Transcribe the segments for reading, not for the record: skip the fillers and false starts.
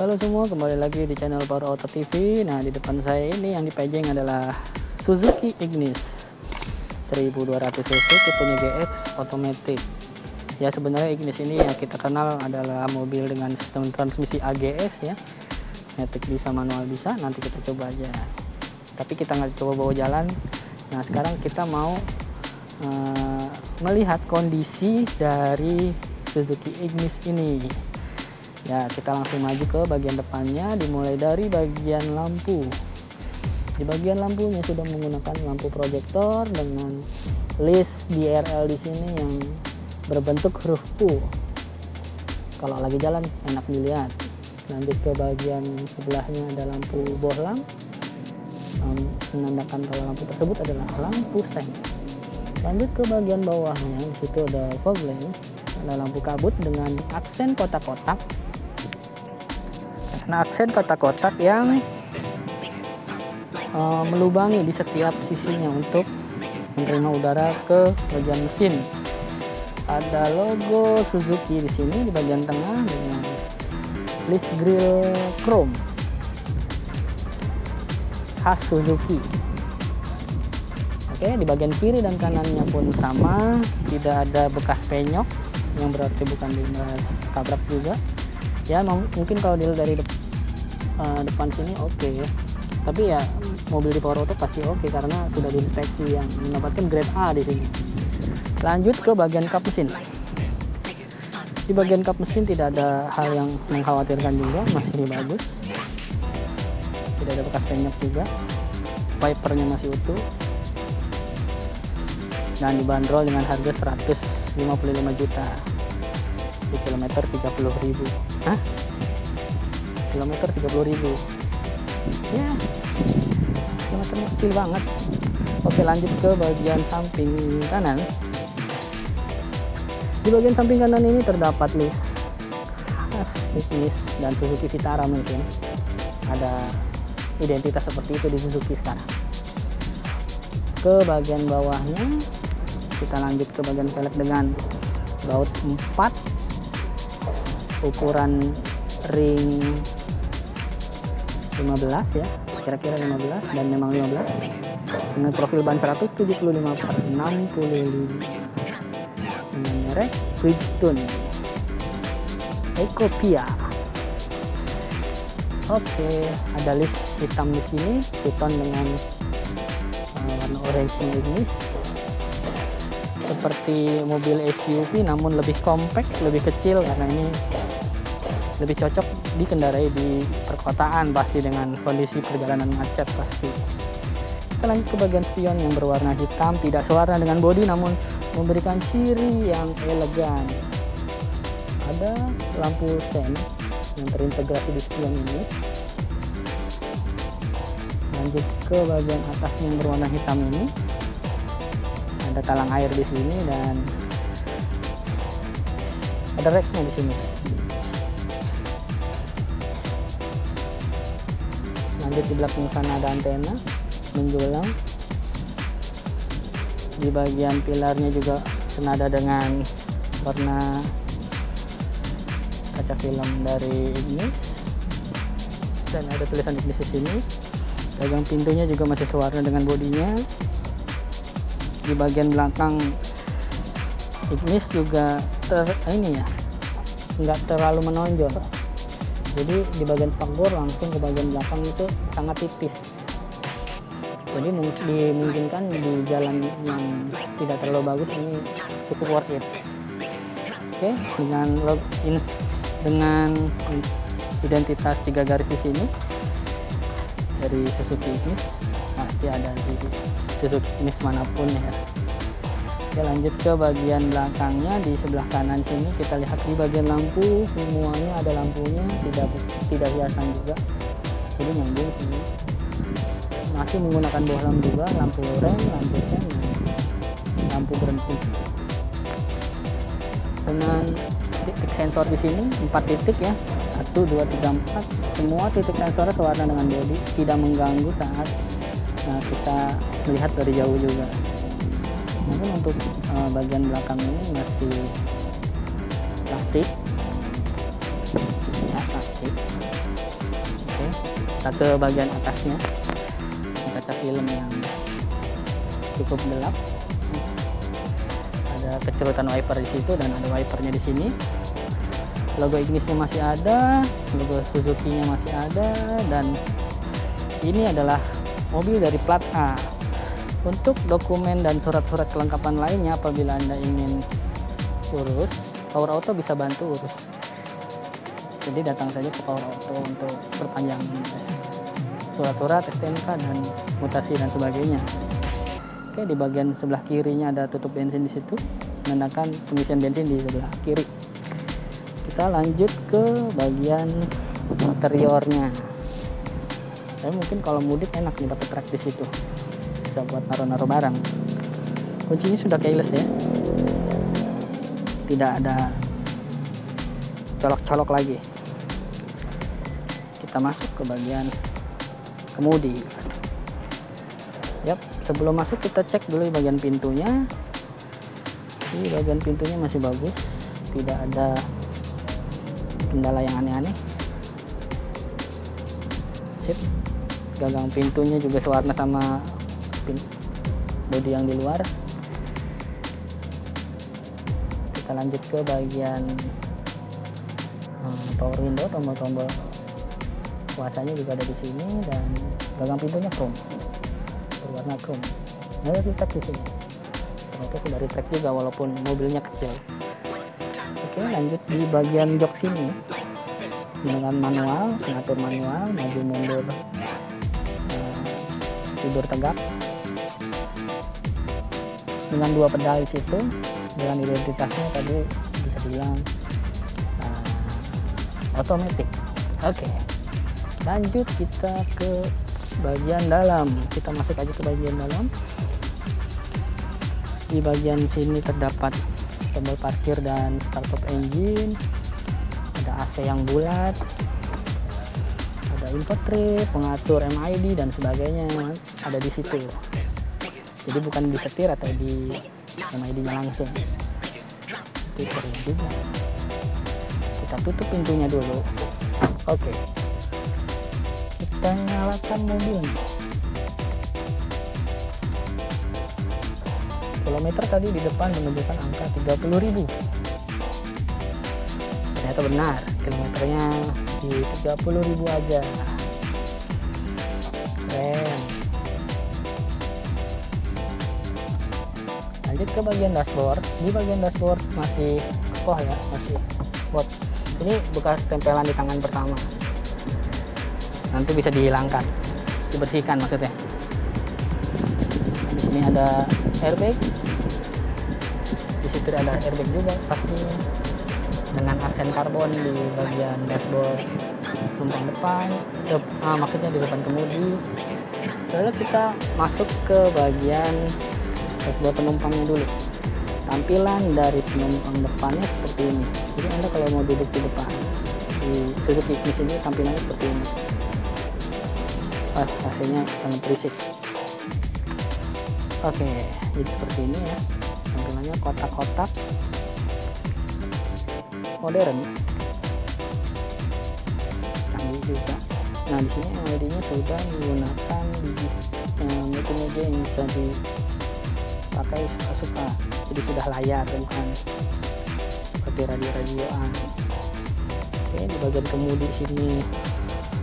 Halo semua, kembali lagi di channel Power Auto TV. Nah, di depan saya ini yang dipajang adalah Suzuki Ignis 1200 cc tipenya GX Automatic. Ya, sebenarnya Ignis ini yang kita kenal adalah mobil dengan sistem transmisi AGS ya. Matic bisa, manual bisa, nanti kita coba aja. Tapi kita nggak coba bawa jalan. Nah, sekarang kita mau melihat kondisi dari Suzuki Ignis ini. Ya, kita langsung maju ke bagian depannya, dimulai dari bagian lampu. Di bagian lampunya sudah menggunakan lampu proyektor dengan list DRL di sini yang berbentuk huruf U. Kalau lagi jalan enak dilihat. Lanjut ke bagian sebelahnya ada lampu bohlam, menandakan kalau lampu tersebut adalah lampu seng. Lanjut ke bagian bawahnya, di situ ada fog lamp, ada lampu kabut dengan aksen kotak-kotak. Nah, aksen kotak-kotak yang melubangi di setiap sisinya untuk menerima udara ke bagian mesin. Ada logo Suzuki di sini di bagian tengah dengan list grill chrome khas Suzuki. Oke, di bagian kiri dan kanannya pun sama, tidak ada bekas penyok yang berarti bukan ditabrak juga. Ya, mungkin kalau dilihat dari depan sini oke ya, tapi ya mobil di Power Auto pasti oke karena sudah diinspeksi yang mendapatkan grade A di sini. Lanjut ke bagian kap mesin. Di bagian kap mesin tidak ada hal yang mengkhawatirkan juga, masih bagus, tidak ada bekas penyok juga, wipernya masih utuh, dan dibanderol dengan harga 155 juta di kilometer 30.000. Hah? Kilometer 30.000 ya, kilometer kecil banget. Oke, lanjut ke bagian samping kanan. Di bagian samping kanan ini terdapat list khas Ignis dan Suzuki Vitara, mungkin ada identitas seperti itu di Suzuki sekarang. Ke bagian bawahnya kita lanjut ke bagian velg dengan baut 4, ukuran ring 15 ya, kira-kira 15 dan memang 15, dengan profil ban 175/65 dengan merek Bridgestone Ecopia. Oke, ada list hitam di sini, two-tone dengan warna orange ini, seperti mobil SUV namun lebih compact, lebih kecil karena ini lebih cocok dikendarai di perkotaan pasti dengan kondisi perjalanan macet pasti. Kita lanjut ke bagian spion yang berwarna hitam, tidak sewarna dengan bodi namun memberikan ciri yang elegan. Ada lampu sen yang terintegrasi di spion ini. Lanjut ke bagian atas yang berwarna hitam ini, ada talang air di sini dan ada racknya di sini. Lanjut di belakang sana ada antena menjulang. Di bagian pilarnya juga senada dengan warna kaca film dari Ignis dan ada tulisan Ignis di sini. Gagang pintunya juga masih sewarna dengan bodinya. Di Di bagian belakang Ignis juga nggak terlalu menonjol, jadi di bagian spakbor langsung ke bagian belakang itu sangat tipis, jadi dimungkinkan di jalan yang tidak terlalu bagus ini cukup worth it. Oke, dengan identitas 3 garis di sini dari Suzuki Ignis, pasti ada di Suzuki Ignis manapun ya. Oke, lanjut ke bagian belakangnya. Di sebelah kanan sini kita lihat di bagian lampu semuanya ada lampunya, tidak hiasan juga, jadi nyambung sini. Masih menggunakan bohlam juga, lampu rem, lampu sen, lampu berhenti. Dengan titik sensor di sini 4 titik ya, 1, 2, 3, 4. Semua titik sensornya sewarna dengan bodi, tidak mengganggu saat kita melihat dari jauh juga. Mungkin untuk bagian belakang ini masih plastik ya, plastik. Oke, kita ke bagian atasnya, kaca film yang cukup gelap, ada kecerutan wiper di situ dan ada wipernya di sini. Logo Ignisnya masih ada, logo Suzuki-nya masih ada, dan ini adalah mobil dari plat A. Untuk dokumen dan surat-surat kelengkapan lainnya, apabila Anda ingin urus, Power Auto bisa bantu urus. Jadi datang saja ke Power Auto untuk perpanjang surat-surat, STNK, dan mutasi dan sebagainya. Oke, di bagian sebelah kirinya ada tutup bensin di situ, menandakan pengisian bensin di sebelah kiri. Kita lanjut ke bagian interiornya. Tapi mungkin kalau mudik enak nih dapat rak di situ, bisa buat naruh-naruh barang. Kuncinya sudah keyless ya, tidak ada colok-colok lagi. Kita masuk ke bagian kemudi. Yap, sebelum masuk kita cek dulu di bagian pintunya. Di bagian pintunya masih bagus, tidak ada kendala yang aneh-aneh. Sip. Gagang pintunya juga sewarna sama bodi yang di luar. Kita lanjut ke bagian power window, tombol-tombol kuasanya juga ada di sini, dan gagang pintunya chrome, berwarna chrome. Nah, kita di sini. Ternyata sudah retract juga walaupun mobilnya kecil. Oke, lanjut di bagian jok sini dengan manual, pengatur manual, maju mundur, tidur tegak, dengan 2 pedal di situ. Dengan identitasnya tadi bisa bilang otomatis. Oke, lanjut kita ke bagian dalam. Kita masuk aja ke bagian dalam. Di bagian sini terdapat tombol parkir dan start engine, ada AC yang bulat, ada info trip, pengatur MID dan sebagainya ada di situ. Jadi bukan di setir atau di MID-nya langsung. Itu keren juga. Kita tutup pintunya dulu. Oke. Kita nyalakan mobilnya. Kilometer tadi di depan menunjukkan angka 30.000. Ternyata benar, kilometernya di 30.000 aja. Keren. Lanjut ke bagian dashboard. Di bagian dashboard masih kokoh ya, masih bot. Ini bekas tempelan di tangan pertama. Nanti bisa dihilangkan, dibersihkan maksudnya. Di sini ada airbag. Di situ ada airbag juga pasti, dengan aksen karbon di bagian dashboard penumpang depan, maksudnya di depan kemudi. Lalu kita masuk ke bagian dashboard penumpangnya dulu. Tampilan dari penumpang depannya seperti ini. Jadi Anda kalau mau duduk di depan di Suzuki Ignis ini tampilannya seperti ini. Pas AC-nya sangat berisik. Oke, jadi seperti ini ya. Tampilannya kotak-kotak, modern, canggih juga. Nah, di sini LED-nya sudah menggunakan multimedia yang bisa dipakai pakai suka-suka, jadi sudah layak bukan seperti radio-radioan. Oke, di bagian kemudi sini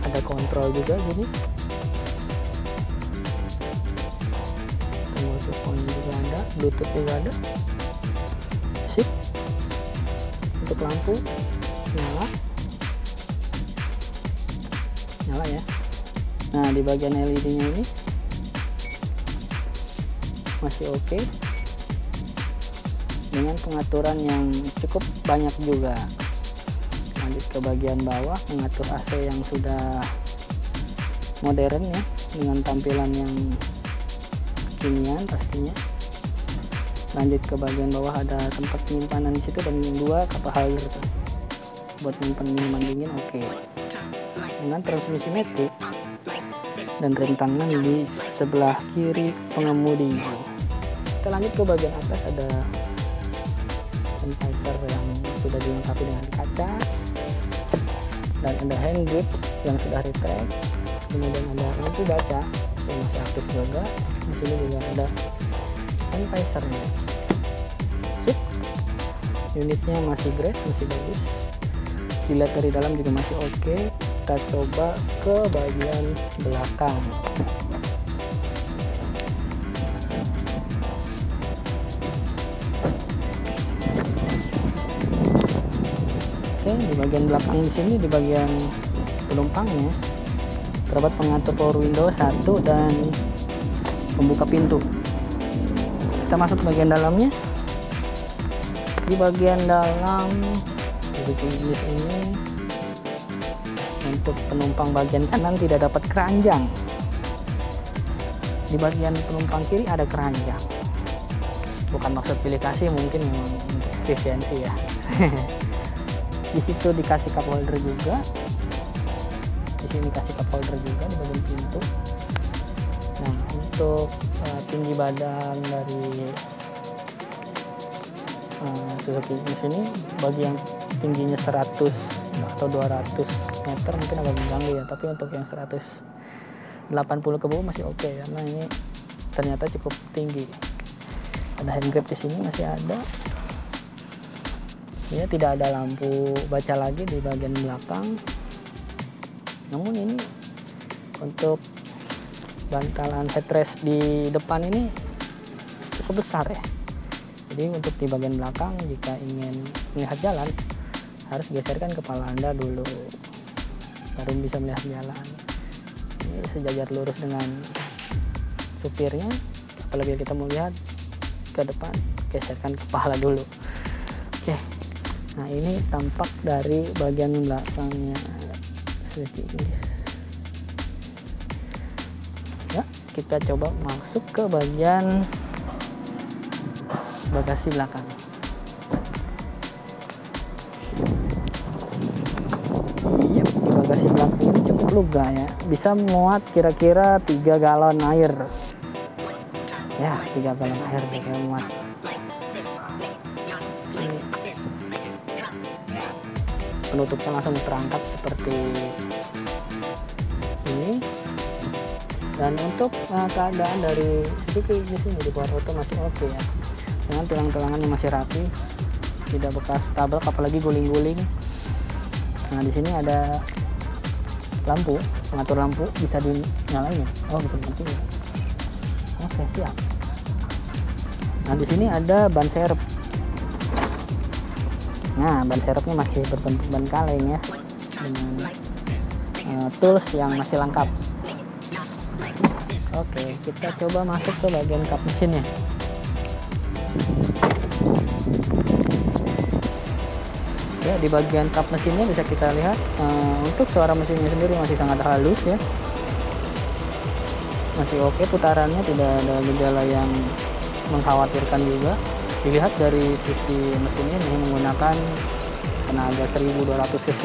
ada kontrol juga gini, termasuk phone juga ada, bluetooth juga ada. Sip. Untuk lampu nyala ya. Nah, di bagian LED nya ini masih oke, dengan pengaturan yang cukup banyak juga. Lanjut ke bagian bawah, mengatur AC yang sudah modern ya, dengan tampilan yang kekinian pastinya. Lanjut ke bagian bawah, ada tempat penyimpanan di situ dan 2 cup holder buat menyimpan minuman dingin. Oke. Dengan transmisi matic dan rem tangan di sebelah kiri pengemudi. Kita lanjut ke bagian atas, ada sensor yang sudah dilengkapi dengan kaca dan ada hand grip yang sudah retract. Kemudian ada lampu baca yang masih aktif juga. Di sini juga ada sanitizer-nya. Sip. Unitnya masih great, masih bagus. Dilihat dari dalam juga masih oke. Kita coba ke bagian belakang. Oke, di bagian belakang di sini, di bagian penumpangnya terdapat pengatur power window 1 dan pembuka pintu. Kita masuk ke bagian dalamnya. Di bagian dalam jenis ini, untuk penumpang bagian kanan tidak dapat keranjang. Di bagian penumpang kiri ada keranjang. Bukan maksud pilih kasih, mungkin untuk efisiensi ya. Di situ dikasih cup holder juga. Di sini dikasih cup holder juga di bagian pintu. Nah, untuk tinggi badan dari Suzuki di sini, bagi yang tingginya 100 atau 200 meter mungkin agak mengganggu ya, tapi untuk yang 180 ke bawah masih oke, karena ini ternyata cukup tinggi. Ada hand grip di sini masih ada. Ya, tidak ada lampu baca lagi di bagian belakang. Namun ini untuk bantalan headrest di depan ini cukup besar ya. Jadi untuk di bagian belakang, jika ingin melihat jalan, harus geserkan kepala Anda dulu, baru bisa melihat jalan. Ini sejajar lurus dengan supirnya. Apabila kita mau lihat ke depan, geserkan kepala dulu. Oke. Nah, ini tampak dari bagian belakangnya Suzuki ini. Ya, kita coba masuk ke bagian bagasi belakang. Yep, di bagasi belakang ini cukup lega ya, bisa muat kira-kira 3 galon air ya, 3 galon air bisa muat. Ini penutupnya langsung terangkat seperti ini. Dan untuk keadaan dari Suzuki di sini di power auto masih oke ya, dengan tulang-tulangan yang masih rapi, tidak bekas tabrak apalagi guling-guling. Nah, di sini ada lampu, pengatur lampu bisa dinyalain ya. Oh, bisa mati ya. Oke, siap. Nah, di sini ada ban serep. Nah, ban serepnya masih berbentuk ban kaleng ya, dengan tools yang masih lengkap. Oke, kita coba masuk ke bagian kap mesinnya. Ya, di bagian kap mesinnya bisa kita lihat untuk suara mesinnya sendiri masih sangat halus ya, masih oke. Putarannya tidak ada gejala yang mengkhawatirkan juga. Dilihat dari sisi mesinnya, ini menggunakan tenaga 1200 cc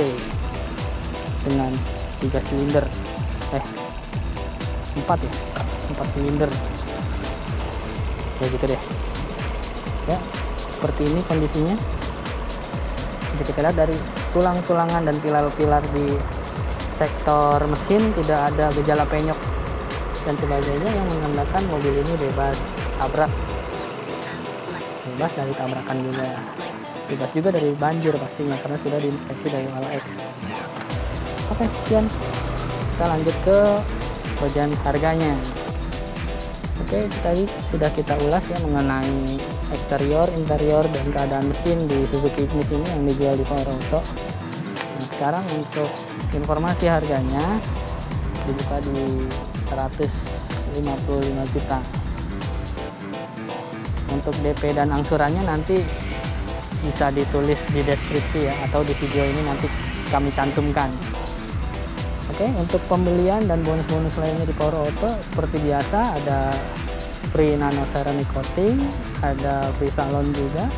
dengan 3 silinder 4 silinder ya, gitu deh ya. Seperti ini kondisinya. Bisa kita lihat dari tulang-tulangan dan pilar-pilar di sektor mesin tidak ada gejala penyok dan sebagainya yang menandakan mobil ini bebas tabrak bebas dari tabrakan juga, bebas juga dari banjir pastinya karena sudah diinspeksi dari OLX. Oke, sekian, kita lanjut ke bagian harganya. Oke, tadi sudah kita ulas ya mengenai eksterior, interior, dan keadaan mesin di Suzuki Ignis ini yang dijual di Power Auto. Nah, sekarang untuk informasi harganya dibuka di 155 juta. Untuk DP dan angsurannya nanti bisa ditulis di deskripsi ya, atau di video ini nanti kami cantumkan. Oke, untuk pembelian dan bonus-bonus lainnya di Power Auto seperti biasa ada free nano ceramic coating, ada free salon juga,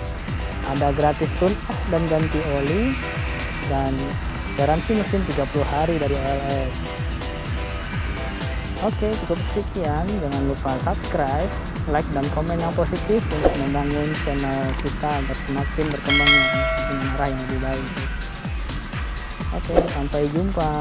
ada gratis tune up dan ganti oli, dan garansi mesin 30 hari dari OLX. Oke, cukup sekian. Jangan lupa subscribe, like, dan komen yang positif untuk membangun channel kita agar semakin berkembang dengan arah yang lebih baik. Oke, sampai jumpa.